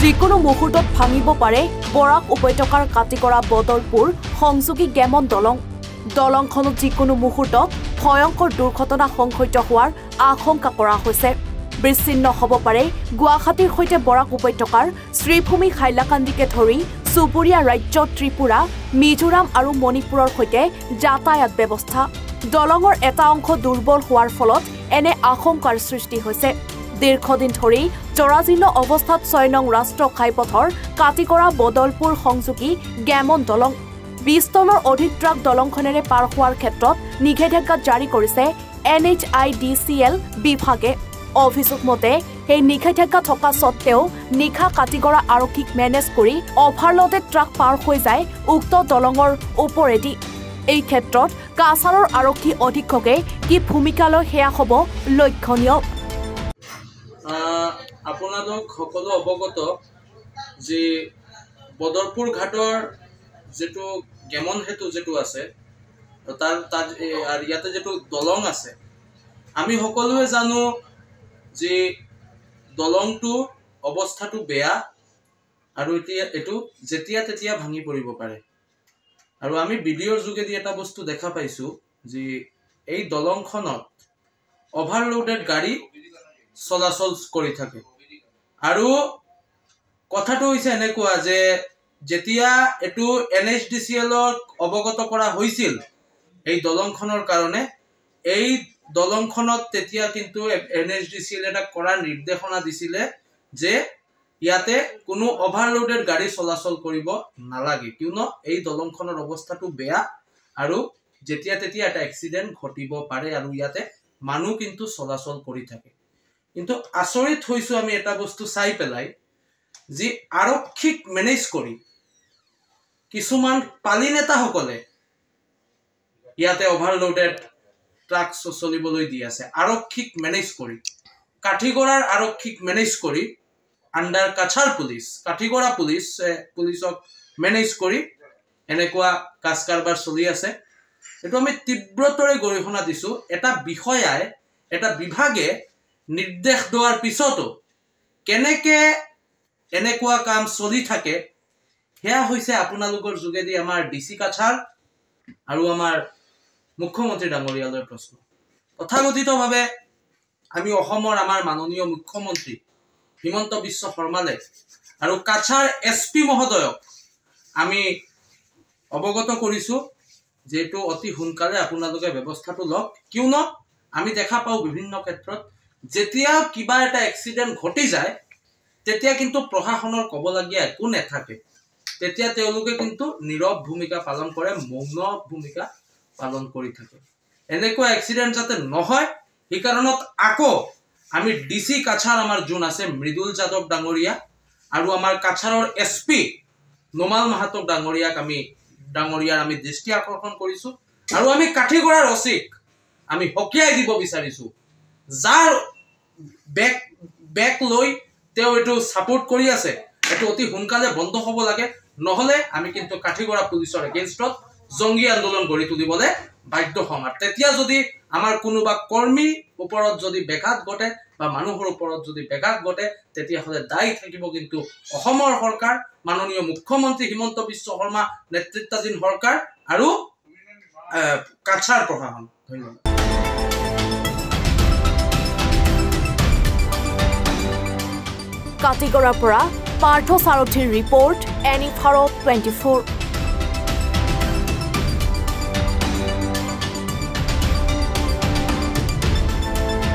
যিকোনো মুহূৰ্তত ভাঙিব পাৰে বৰাক উপত্যকাৰ কাটিকৰা বদলপুৰ সংযোগী গেমন দলং। দলংখনত যিকোনো মুহূৰ্তত ভয়ংকৰ দুৰ্ঘটনা সংঘটিত হোৱাৰ আশংকা কৰা হৈছে। বিচ্ছিন্ন হ'ব পাৰে গুৱাহাটীৰ সৈতে বৰাক উপত্যকাৰ শ্ৰীভূমি হাইলাকান্দিকে ধৰি চুবুৰীয়া ৰাজ্য ত্ৰিপুৰা, মিজোৰাম আৰু মণিপুৰৰ সৈতে যাতায়াত ব্যৱস্থা। দলঙৰ এটা অংশ দুৰ্বল হোৱাৰ ফলত এনে আশংকাৰ সৃষ্টি হৈছে। দীৰ্ঘদিন ধৰি জৰাজীৰ্ণ অৱস্থাত ৬ নং ৰাষ্ট্ৰীয় ঘাইপথৰ কাটিকৰা বদলপুৰ সংযোগী গেমন দলং। ২০ টনৰ অধিক ট্ৰাক দলংখনেৰে পাৰ হোৱাৰ ক্ষেত্ৰত নিষেধাজ্ঞা জাৰি কৰিছে NHIDCL বিভাগে। অভিযোগ মতে সেই নিষেধাজ্ঞা থকা স্বত্তেও নিশা কাটিগড়া আৰক্ষীক মেনেজ কৰি অভাৰলোডেড ট্ৰাক পাৰ হৈ যায় উক্ত দলঙৰ ওপৰেদি। এই ক্ষেত্ৰত কাছাৰৰ আৰক্ষী অধীক্ষকে কি ভূমিকা লয় সেয়া হ'ব লক্ষণীয়। আপোনালোক সকলো অৱগত যে বদৰপুৰ ঘাটৰ যেটো গেমন হেতু যেটো আছে তাৰ ইয়াতে যেটো দলং আছে, আমি সকলোৱে জানো যে দলংটো অৱস্থাটো বেয়া আৰু এটো যেতিয়া তেতিয়া ভাঙি পৰিব পাৰে। আৰু আমি ভিডিঅ'ৰ যোগেদি এটা বস্তু দেখা পাইছো যে এই দলংখনত অভাৰলোডেড গাড়ী চলাচল কৰি থাকে। আৰু কথাটো হৈছে এনেকুৱা যে যেতিয়া এটো NHDCL অৱগত কৰা হৈছিল এই দলংখনৰ কাৰণে, এই দলংখনত তেতিয়া কিন্তু NHDCL এটা কৰা নিৰ্দেশনা দিছিলে যে ইয়াতে কোনো অভাৰলোডেড গাড়ী চলাচল কৰিব নালাগে, কিয়নো এই দলংখনৰ অৱস্থাটো বেয়া আৰু যেতিয়া তেতিয়া এটা এক্সিডেন্ট ঘটিব পাৰে আৰু ইয়াতে মানুহ কিন্তু চলাচল কৰি থাকে। কিন্তু আচৰিত হৈছো আমি এটা বস্তু চাই পেলাই যে আৰক্ষীক মেনেজ কৰি কিছুমান পালি নেতাসকলে ইয়াতে অভাৰলোডেড ট্ৰাক চলিবলৈ দি আছে। আৰক্ষীক মেনেজ কৰি, কাঠিগড়াৰ আৰক্ষীক মেনেজ কৰি, আণ্ডাৰ কাছাৰ পুলিচ, কাঠিগড়া পুলিচক মেনেজ কৰি এনেকুৱা কাজ কাৰবাৰ চলি আছে। এইটো আমি তীব্ৰতৰে গৰিহণা দিছো। এটা বিষয়াই, এটা বিভাগে নিৰ্দেশ দিয়াৰ পিছতো কেনেকে এনেকুৱা কাম চলি থাকে সেয়া হৈছে আপোনালোকৰ যোগেদি আমাৰ DC কাছাৰ আৰু আমাৰ মুখ্যমন্ত্ৰী ডাঙৰীয়ালৈ প্ৰশ্ন। তথাকথিতভাৱে আমি অসমৰ আমাৰ মাননীয় মুখ্যমন্ত্ৰী হিমন্ত বিশ্ব শৰ্মালে আৰু কাছাৰ SP মহোদয়ক আমি অৱগত কৰিছো যে এইটো অতি সোনকালে আপোনালোকে ব্যৱস্থাটো লওক, কিয়নো আমি দেখা পাওঁ বিভিন্ন ক্ষেত্ৰত যেতিয়া কিবা এটা এক্সিডেন্ট ঘটি যায় তেতিয়া কিন্তু প্ৰশাসনৰ ক'বলগীয়া একো নাথাকে। তেতিয়া তেওঁলোকে কিন্তু নীৰৱ ভূমিকা পালন কৰে, মৌন ভূমিকা পালন কৰি থাকে। এনেকুৱা এক্সিডেন্ট যাতে নহয় এই কাৰণত আকৌ আমি DC কাছাৰ আমাৰ যোন আছে মৃদুল যাদৱ ডাঙৰীয়া আৰু আমাৰ কাছাৰৰ SP নোমাল মাহাতক ডাঙৰীয়াৰ আমি দৃষ্টি আকৰ্ষণ কৰিছো। আৰু আমি কাঠিগড়াৰ অচিক আমি হকিয়াই দিব বিচাৰিছো, যাৰ বেক লৈ তেওঁ এইটো সাপোৰ্ট কৰি আছে এইটো অতি সোনকালে বন্ধ হ'ব লাগে, নহলে আমি কিন্তু কাঠিগড়া পুলিচৰ এগেইনষ্টত জংগী আন্দোলন গঢ়ি তুলিবলৈ বাধ্য হ'ম। আৰু তেতিয়া যদি আমাৰ কোনোবা কৰ্মী ওপৰত যদি বেঘাত ঘটে বা মানুহৰ ওপৰত যদি বেঘাত ঘটে তেতিয়াহ'লে দায়ী থাকিব কিন্তু অসমৰ সৰকাৰ, মাননীয় মুখ্যমন্ত্ৰী হিমন্ত বিশ্ব শৰ্মা নেতৃত্বাধীন সৰকাৰ আৰু কাছাৰ প্ৰশাসন। ধন্যবাদ। কাটিগড়াৰ পৰা পাৰ্থ সাৰথীৰ ৰিপৰ্ট, NE Bharat 24।